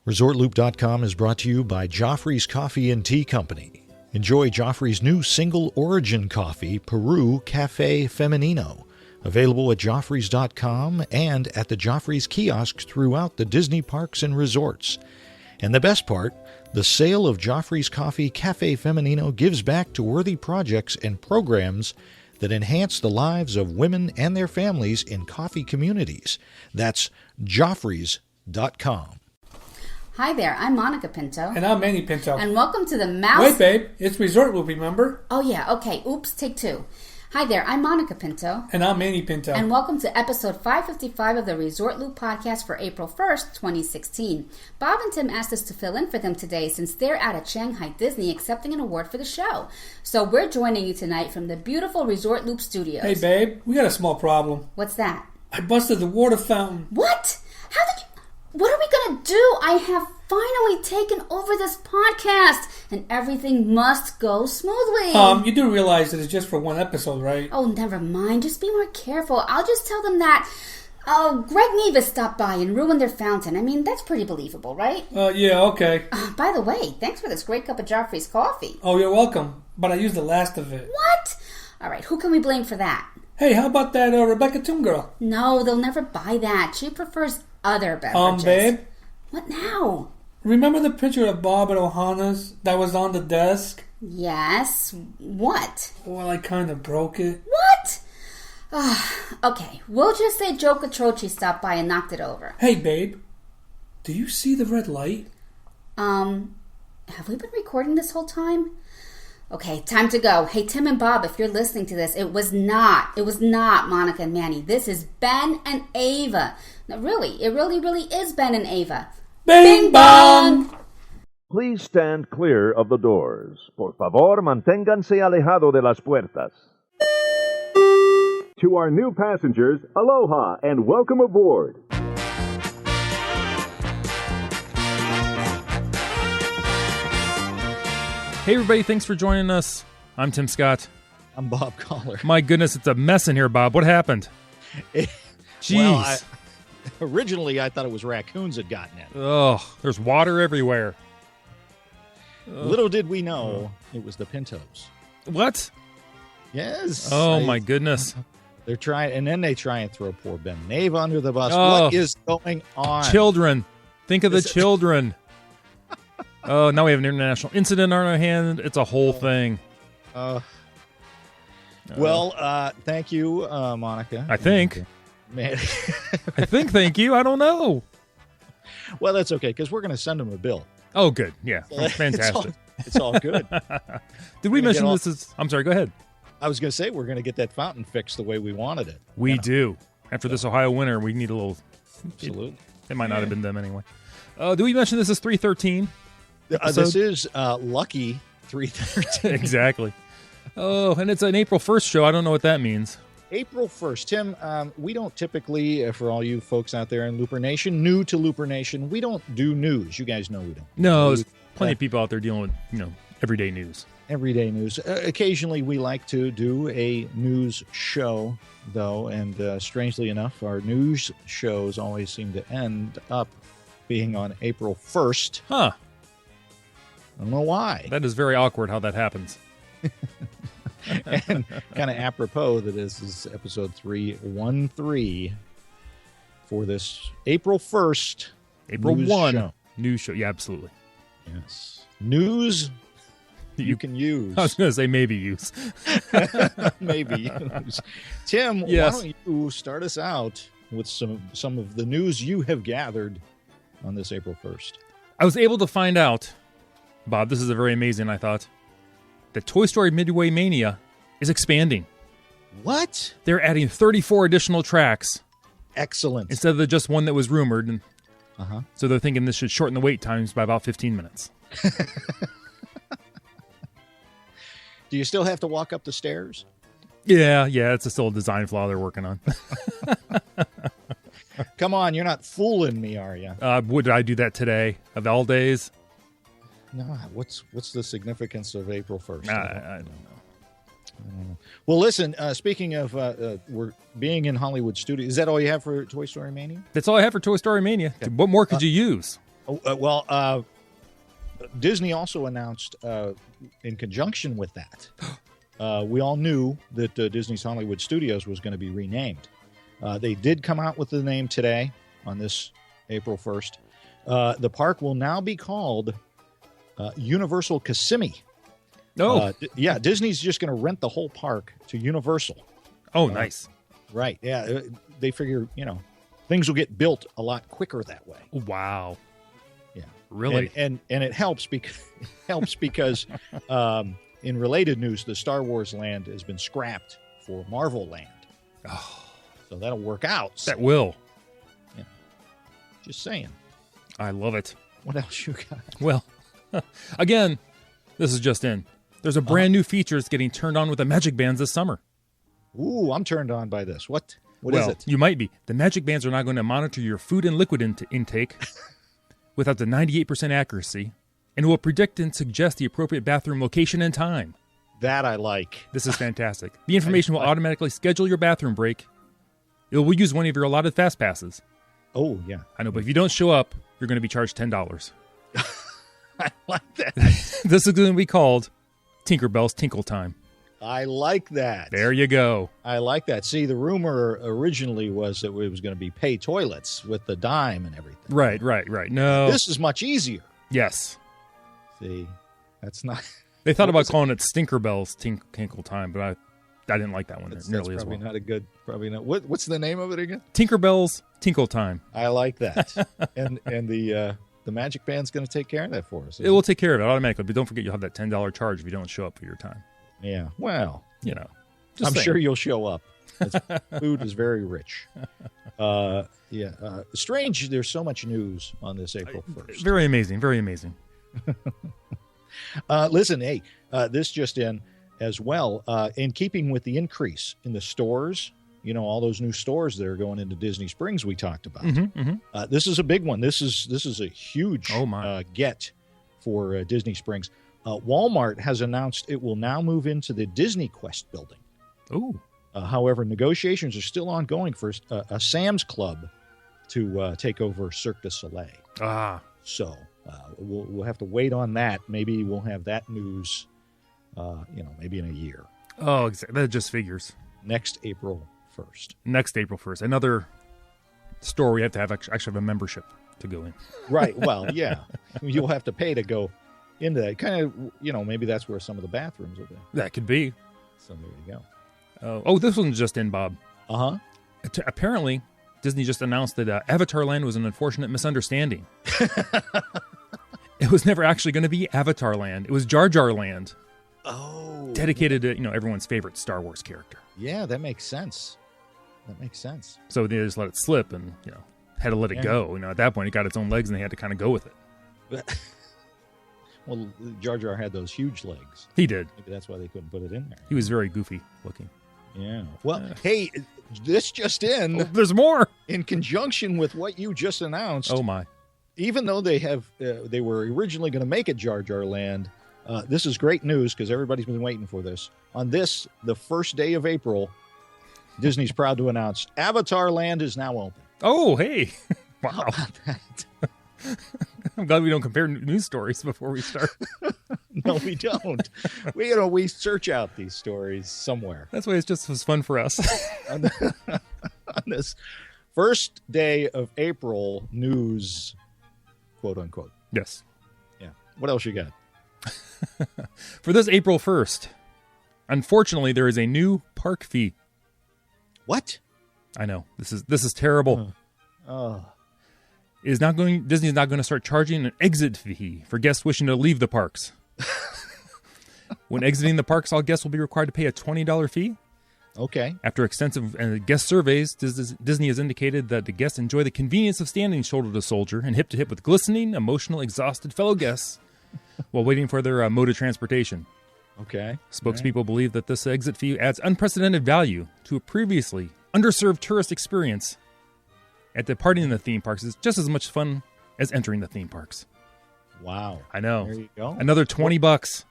ResortLoop.com is brought to you by Joffrey's Coffee and Tea Company. Enjoy Joffrey's new single origin coffee, Peru Cafe Femenino. Available at Joffreys.com and at the Joffrey's kiosks throughout the Disney parks and resorts. And the best part, the sale of Joffrey's Coffee Cafe Femenino gives back to worthy projects and programs that enhance the lives of women and their families in coffee communities. That's Joffreys.com. Hi there, I'm Monica Pinto. And I'm Manny Pinto. And welcome to the Mouse... Wait, babe. It's Resort Loop, remember? Oh, yeah. Okay. Oops. Take two. Hi there, I'm Monica Pinto. And I'm Manny Pinto. And welcome to episode 555 of the Resort Loop podcast for April 1st, 2016. Bob and Tim asked us to fill in for them today since they're out at Shanghai Disney accepting an award for the show. So we're joining you tonight from the beautiful Resort Loop studios. Hey, babe. We got a small problem. What's that? I busted the water fountain. What? How did you... What are we going to do? I have finally taken over this podcast, and everything must go smoothly. You do realize that it's just for one episode, right? Oh, never mind. Just be more careful. I'll just tell them that Greg Nevis stopped by and ruined their fountain. I mean, that's pretty believable, right? Yeah, okay. By the way, thanks for this great cup of Joffrey's coffee. Oh, you're welcome. But I used the last of it. What? All right, who can we blame for that? Hey, how about that Rebecca Toon girl? No, they'll never buy that. She prefers other beverages. Babe? What now? Remember the picture of Bob at Ohana's that was on the desk? Yes. What? Well, I kind of broke it. What? Okay, we'll just say Joe Catroci stopped by and knocked it over. Hey, babe. Do you see the red light? Have we been recording this whole time? Okay, time to go. Hey, Tim and Bob, if you're listening to this, it was not Monica and Manny. This is Ben and Ava. No, really, it really is Ben and Ava. Bing bong! Please stand clear of the doors. Por favor, manténganse alejado de las puertas. To our new passengers, aloha and welcome aboard. Hey everybody, thanks for joining us. I'm Tim Scott. I'm Bob Collar. My goodness, it's a mess in here, Bob. What happened? Jeez. Well, originally I thought it was raccoons had gotten in. Oh, there's water everywhere. Little did we know it was the Pintos. What? Yes. Oh my goodness. They're trying, and then they try and throw poor Ben and Ava under the bus. Oh. What is going on? Children. Think of the children. Oh, now we have an international incident on our hand. It's a whole thing. Well, thank you, Monica. I think. Man. I think thank you. I don't know. Well, that's okay, because we're going to send them a bill. Oh, good. Yeah. Fantastic. It's all good. Did we mention this is... I'm sorry, go ahead. I was going to say, we're going to get that fountain fixed the way we wanted it. We do. After this Ohio winter, we need a little... Absolutely. It might not have been them anyway. Do we mention this is 313? This is Lucky 313. Exactly. Oh, and it's an April 1st show. I don't know what that means. April 1st. Tim, we don't typically, for all you folks out there in Looper Nation, new to Looper Nation, we don't do news. You guys know we don't. No, there's plenty of people out there dealing with, everyday news. Everyday news. Occasionally we like to do a news show, though, and strangely enough, our news shows always seem to end up being on April 1st. Huh. I don't know why. That is very awkward how that happens. And kind of apropos that this is episode 313 for this April 1st April news 1 show. News show. Yeah, absolutely. Yes. News you can use. I was going to say maybe use. Maybe use. Tim, yes. Why don't you start us out with some of the news you have gathered on this April 1st? I was able to find out, Bob, this is a very amazing, I thought, that Toy Story Midway Mania is expanding. What? They're adding 34 additional tracks. Excellent. Instead of the just one that was rumored. And so they're thinking this should shorten the wait times by about 15 minutes. Do you still have to walk up the stairs? Yeah, it's still a design flaw they're working on. Come on, you're not fooling me, are you? Would I do that today, of all days? No, what's the significance of April 1st? I don't know. Well, listen, speaking of we're being in Hollywood studio, is that all you have for Toy Story Mania? That's all I have for Toy Story Mania. What more could you use? Disney also announced, in conjunction with that, we all knew that Disney's Hollywood Studios was going to be renamed. They did come out with the name today on this April 1st. The park will now be called Universal Kissimmee. Oh, yeah, Disney's just going to rent the whole park to Universal. oh, nice. Right, yeah. They figure, things will get built a lot quicker that way. Wow. Yeah. Really? And it helps because in related news, the Star Wars land has been scrapped for Marvel land. Oh, So that'll work out. that will. Yeah. Just saying. I love it. What else you got? Well, again, this is just in. There's a brand new feature that's getting turned on with the Magic Bands this summer. Ooh, I'm turned on by this. What is Well, it? you might be. The Magic Bands are now going to monitor your food and liquid intake with up to 98% accuracy and will predict and suggest the appropriate bathroom location and time. That I like. This is fantastic. The information will automatically schedule your bathroom break. It will use one of your allotted fast passes. Oh, yeah. I know, but if you don't show up, you're going to be charged $10. I like that. This is going to be called Tinkerbell's Tinkle Time. I like that. There you go. I like that. See, the rumor originally was that it was going to be pay toilets with the dime and everything. Right. No. This is much easier. Yes. See, that's not. They thought about calling it Stinkerbell's Tinkle Time, but I didn't like that one That's nearly as probably well. not a good. Probably not. What's the name of it again? Tinkerbell's Tinkle Time. I like that. and the Magic Band's going to take care of that for us. It will take care of it automatically, but don't forget you'll have that $10 charge if you don't show up for your time. Yeah. Well, Just I'm saying. sure you'll show up. Food is very rich. Strange. There's so much news on this April 1st. Very amazing. Very amazing. Listen, hey, this just in as well. In keeping with the increase in the stores, all those new stores that are going into Disney Springs we talked about. This is a big one. This is a huge get for Disney Springs. Walmart has announced it will now move into the Disney Quest building. Ooh. However, negotiations are still ongoing for a Sam's Club to take over Cirque du Soleil. Ah. So we'll have to wait on that. Maybe we'll have that news, maybe in a year. Oh, exactly. That just figures. Next April 1st. Next April 1st. Another store we have to have actually have a membership to go in. Right. Well, yeah. You'll have to pay to go into that. Kind of, maybe that's where some of the bathrooms will be. That could be. So there you go. Oh, this one's just in, Bob. Uh-huh. Apparently, Disney just announced that Avatar Land was an unfortunate misunderstanding. It was never actually going to be Avatar Land. It was Jar Jar Land. Oh. Dedicated to, everyone's favorite Star Wars character. Yeah, that makes sense. So they just let it slip and, had to let it go. At that point, it got its own legs and they had to kind of go with it. Well, Jar Jar had those huge legs. He did. Maybe that's why they couldn't put it in there. He was very goofy looking. Yeah. Well, hey, this just in. Oh, there's more. In conjunction with what you just announced. Oh, my. Even though they were originally going to make it Jar Jar Land, this is great news because everybody's been waiting for this. On the first day of April, Disney's proud to announce Avatar Land is now open. Oh, hey. Wow. How about that? I'm glad we don't compare news stories before we start. No, we don't. We search out these stories somewhere. That's why it's just as fun for us. on this first day of April news, quote unquote. Yes. Yeah. What else you got? For this April 1st, unfortunately, there is a new park fee. What? I know. This is terrible. Oh. Disney is not going to start charging an exit fee for guests wishing to leave the parks. When exiting the parks, all guests will be required to pay a $20 fee. Okay. After extensive guest surveys, Disney has indicated that the guests enjoy the convenience of standing shoulder to shoulder and hip to hip with glistening, emotional, exhausted fellow guests while waiting for their mode of transportation. Okay. Spokespeople believe that this exit fee adds unprecedented value to a previously underserved tourist experience. At departing the theme parks is just as much fun as entering the theme parks. Wow. I know. There you go. Another $20.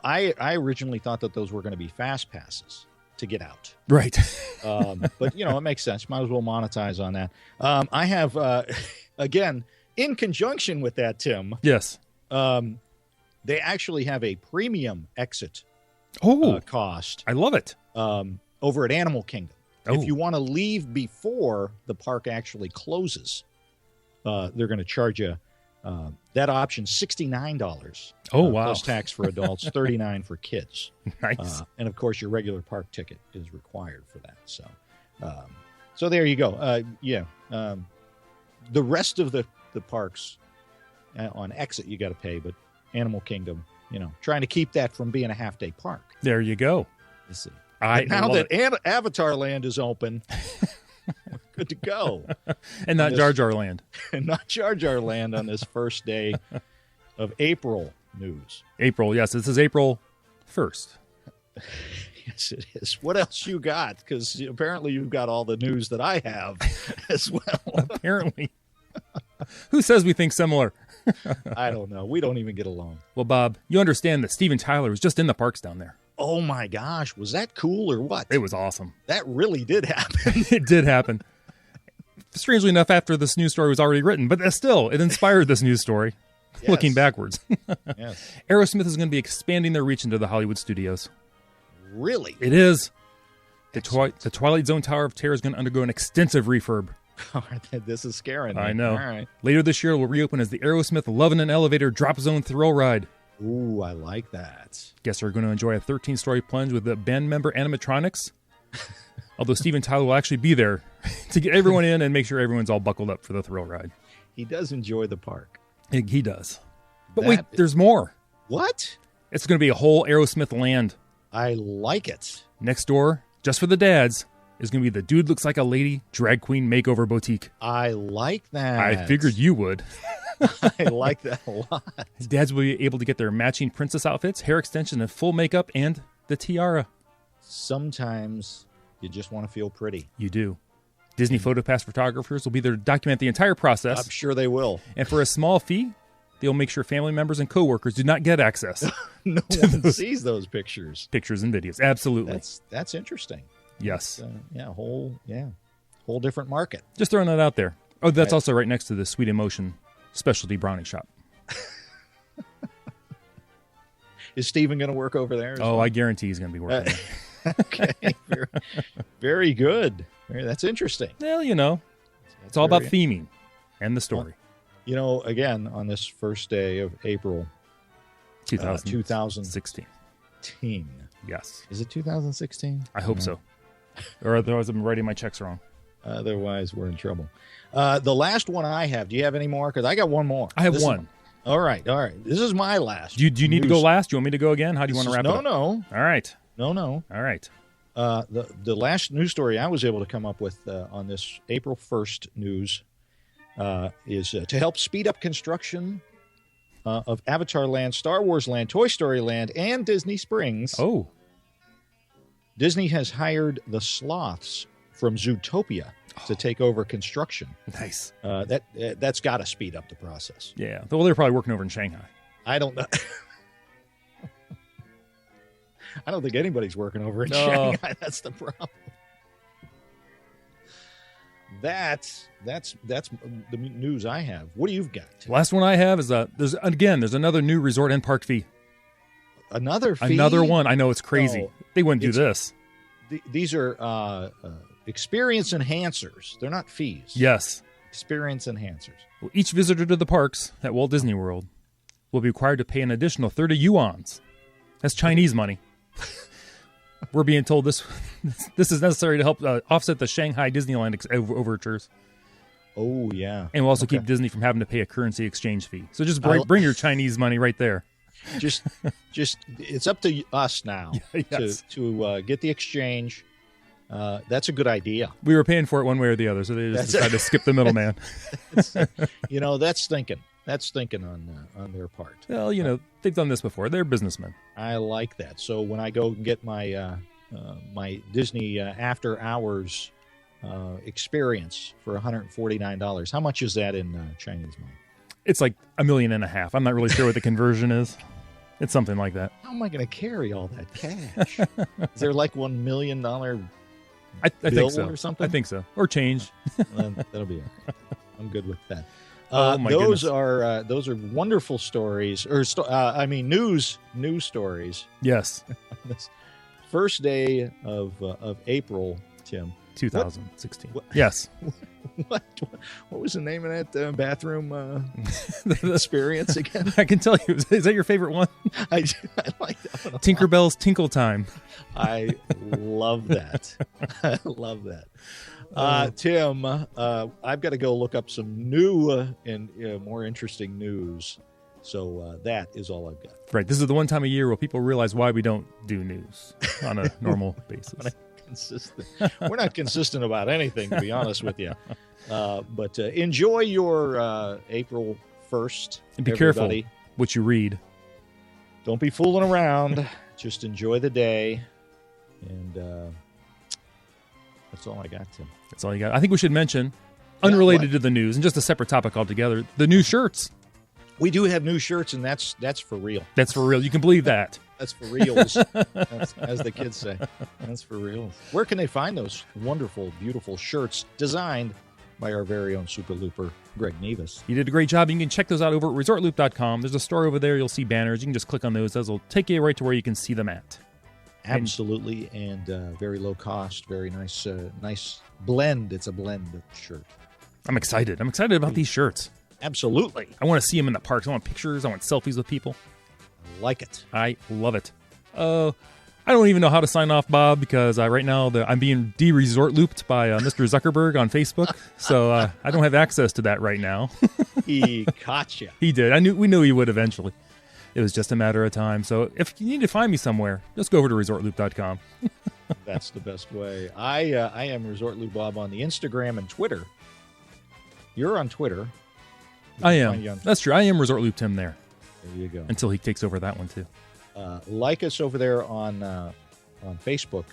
I originally thought that those were going to be fast passes to get out. Right. But, it makes sense. Might as well monetize on that. I have, again, in conjunction with that, Tim, Yes. they actually have a premium exit cost I love it. over at Animal Kingdom. Oh. If you want to leave before the park actually closes, they're going to charge you that option $69. Oh, wow. Plus tax for adults, $39 for kids. Nice. And of course, your regular park ticket is required for that. So there you go. The rest of the parks on exit you got to pay, but Animal Kingdom, trying to keep that from being a half-day park. There you go. You see. Now that Avatar Land is open, we're good to go. And not Jar Jar Land. And not Jar Jar Land on this first day of April news. April, yes. This is April 1st. Yes, it is. What else you got? Because apparently you've got all the news that I have as well. Apparently. Who says we think similar? I don't know. We don't even get along. Well, Bob, you understand that Steven Tyler was just in the parks down there. Oh, my gosh. Was that cool or what? It was awesome. That really did happen. It did happen. Strangely enough, after this news story was already written, but still, it inspired this news story. Yes. Looking backwards. Yes. Aerosmith is going to be expanding their reach into the Hollywood studios. Really? It is. The Twilight Zone Tower of Terror is going to undergo an extensive refurb. This is scaring me. I know. All right. Later this year, it will reopen as the Aerosmith Love in an Elevator Drop Zone Thrill Ride. Ooh, I like that. Guests are going to enjoy a 13-story plunge with the band member animatronics. Although Steven Tyler will actually be there to get everyone in and make sure everyone's all buckled up for the thrill ride. He does enjoy the park. He does. But wait, there's more. What? It's going to be a whole Aerosmith land. I like it. Next door, just for the dads, is going to be the Dude Looks Like a Lady Drag Queen Makeover Boutique. I like that. I figured you would. I like that a lot. Dads will be able to get their matching princess outfits, hair extension, and full makeup, and the tiara. Sometimes you just want to feel pretty. You do. Disney PhotoPass photographers will be there to document the entire process. I'm sure they will. And for a small fee, they'll make sure family members and coworkers do not get access. No one sees those pictures. Pictures and videos. Absolutely. That's interesting. Yes. Whole different market. Just throwing that out there. Oh, that's also right next to the Sweet Emotion specialty brownie shop. Is Steven going to work over there? Oh, I guarantee he's going to be working there. Okay. Very good. That's interesting. Well, it's all about theming and the story. Again, on this first day of April 2016. Yes. Is it 2016? I hope so. Or otherwise I'm writing my checks wrong. Otherwise, we're in trouble. The last one I have, do you have any more? Because I got one more. I have one. All right. This is my last. Do you need to go last? Do you want me to go again? How do you want to wrap it up? No. All right. No. All right. The last news story I was able to come up with on this April 1st news is to help speed up construction of Avatar Land, Star Wars Land, Toy Story Land, and Disney Springs. Oh. Disney has hired the sloths from Zootopia to take over construction. Nice. That's got to speed up the process. Yeah. Well, they're probably working over in Shanghai. I don't know. I don't think anybody's working over in Shanghai. That's the problem. That's the news I have. What do you got? Last one I have is there's another new resort and park fee. Another fee? Another one. I know it's crazy. No, they wouldn't do this. These are experience enhancers. They're not fees. Yes. Experience enhancers. Well, each visitor to the parks at Walt Disney World will be required to pay an additional 30 yuans. That's Chinese money. We're being told this is necessary to help offset the Shanghai Disneyland overtures. Oh, yeah. And we'll also keep Disney from having to pay a currency exchange fee. So just bring your Chinese money right there. Just it's up to us now yes. to get the exchange. That's a good idea. We were paying for it one way or the other, so they just decided to skip the middleman. That's thinking. That's thinking on their part. Well, they've done this before. They're businessmen. I like that. So when I go and get my my Disney after hours experience for $149, how much is that in Chinese money? It's like $1.5 million. I'm not really sure what the conversion is. It's something like that. How am I going to carry all that cash? Is there like $1 million I think so. or something? I think so. Or change. That'll be all right. I'm good with that. Oh my those goodness. are wonderful stories, or news stories. Yes, This first day of April, Tim. 2016. What- Yes. What was the name of that bathroom experience again? I can tell you. Is that your favorite one? I like that one. Tinkerbell's Tinkle Time. I love that. I love that. Tim, I've got to go look up some new and more interesting news. So that is all I've got. Right. This is the one time of year where people realize why we don't do news on a normal basis. Consistent. We're not consistent about anything, to be honest with you. But enjoy your April 1st. And be everybody. careful what you read. Don't be fooling around. Just enjoy the day. And that's all I got, Tim. That's all you got. I think we should mention, unrelated to the news and just a separate topic altogether, the new shirts. We do have new shirts, and that's for real. That's for real. You can believe that. That's for reals, as the kids say. That's for real. Where can they find those wonderful, beautiful shirts designed by our very own Super Looper, Greg Nevis? You did a great job. You can check those out over at ResortLoop.com. There's a store over there. You'll see banners. You can just click on those. Those will take you right to where you can see them at. Absolutely, and very low cost, very nice nice blend. It's a blend shirt. I'm excited. I'm excited about these shirts. Absolutely. I want to see them in the parks. I want pictures. I want selfies with people. Like it. I love it. I don't even know how to sign off, Bob, because right now I'm being de-resort looped by Mr. Zuckerberg on Facebook, so I don't have access to that right now. He caught you. He did. We knew he would eventually. It was just a matter of time. So if you need to find me somewhere, just go over to ResortLoop.com. That's the best way. I am Resort Loop Bob on the Instagram and Twitter. You're on Twitter. I am. That's true. I am Resort Loop Tim there. There you go. Until he takes over that one too. Like us over there on Facebook.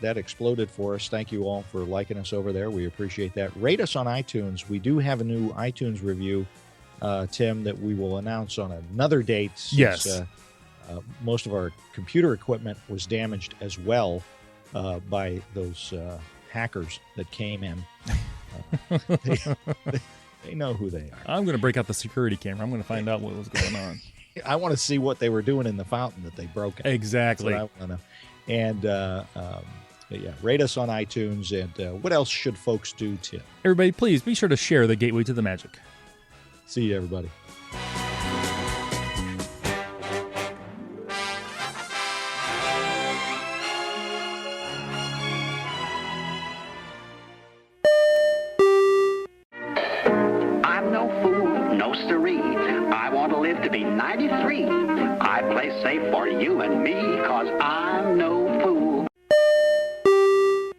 That exploded for us. Thank you all for liking us over there. We appreciate that. Rate us on iTunes. We do have a new iTunes review, Tim, that we will announce on another date. Since, yes. Most of our computer equipment was damaged as well by those hackers that came in. They know who they are. I'm going to break out the security camera. I'm going to find out what was going on. I want to see what they were doing in the fountain that they broke. Exactly. That's what I want to know. And yeah, rate us on iTunes. And what else should folks do, Tim? Everybody, please be sure to share the Gateway to the Magic. See you, everybody. I'm no fool, no siree. I want to live to be 93. I play safe for you and me, 'cause I'm no